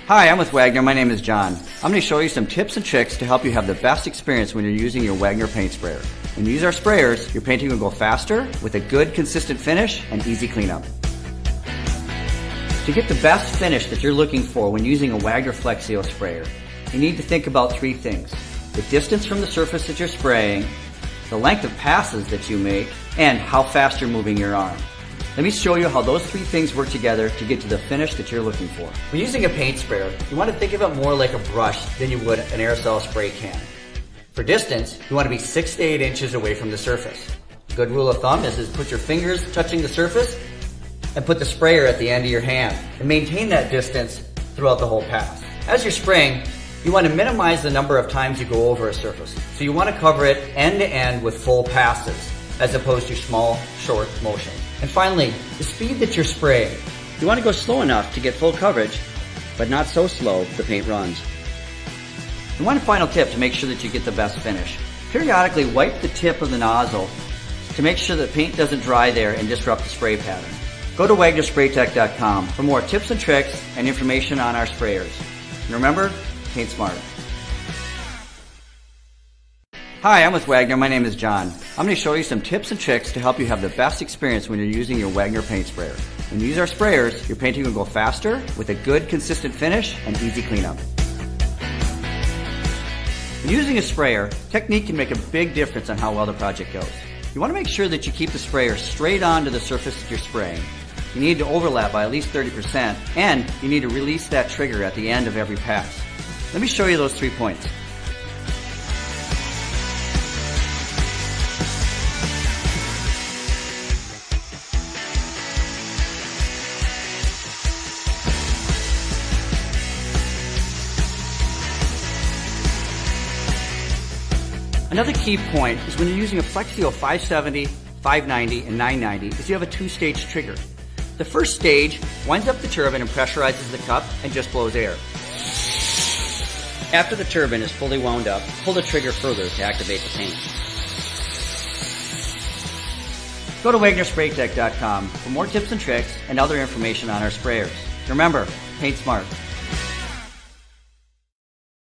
Hi, I'm with Wagner. My name is John. I'm going to show you some tips and tricks to help you have the best experience when you're using your Wagner paint sprayer. When you use our sprayers, your painting will go faster with a good, consistent finish and easy cleanup. To get the best finish that you're looking for when using a Wagner Flexio sprayer, you need to think about three things: the distance from the surface that you're spraying, the length of passes that you make, and how fast you're moving your arm. Let me show you how those three things work together to get to the finish that you're looking for. When using a paint sprayer, you want to think of it more like a brush than you would an aerosol spray can. For distance, you want to be 6 to 8 inches away from the surface. A good rule of thumb is put your fingers touching the surface and put the sprayer at the end of your hand and maintain that distance throughout the whole pass. As you're spraying, you want to minimize the number of times you go over a surface. So you want to cover it end to end with full passes as opposed to small, short motions. And finally, the speed that you're spraying. You want to go slow enough to get full coverage, but not so slow the paint runs. And one final tip to make sure that you get the best finish. Periodically wipe the tip of the nozzle to make sure that paint doesn't dry there and disrupt the spray pattern. Go to WagnerSpraytech.com for more tips and tricks and information on our sprayers. And remember, paint smart. Hi, I'm with Wagner. My name is John. I'm going to show you some tips and tricks to help you have the best experience when you're using your Wagner paint sprayer. When you use our sprayers, your painting will go faster with a good, consistent finish and easy cleanup. When using a sprayer, technique can make a big difference on how well the project goes. You want to make sure that you keep the sprayer straight onto the surface that you're spraying. You need to overlap by at least 30%, and you need to release that trigger at the end of every pass. Let me show you those 3 points. Another key point is when you're using a Flexio 570, 590, and 990 is you have a two-stage trigger. The first stage winds up the turbine and pressurizes the cup and just blows air. After the turbine is fully wound up, pull the trigger further to activate the paint. Go to WagnerSpraytech.com for more tips and tricks and other information on our sprayers. Remember, paint smart.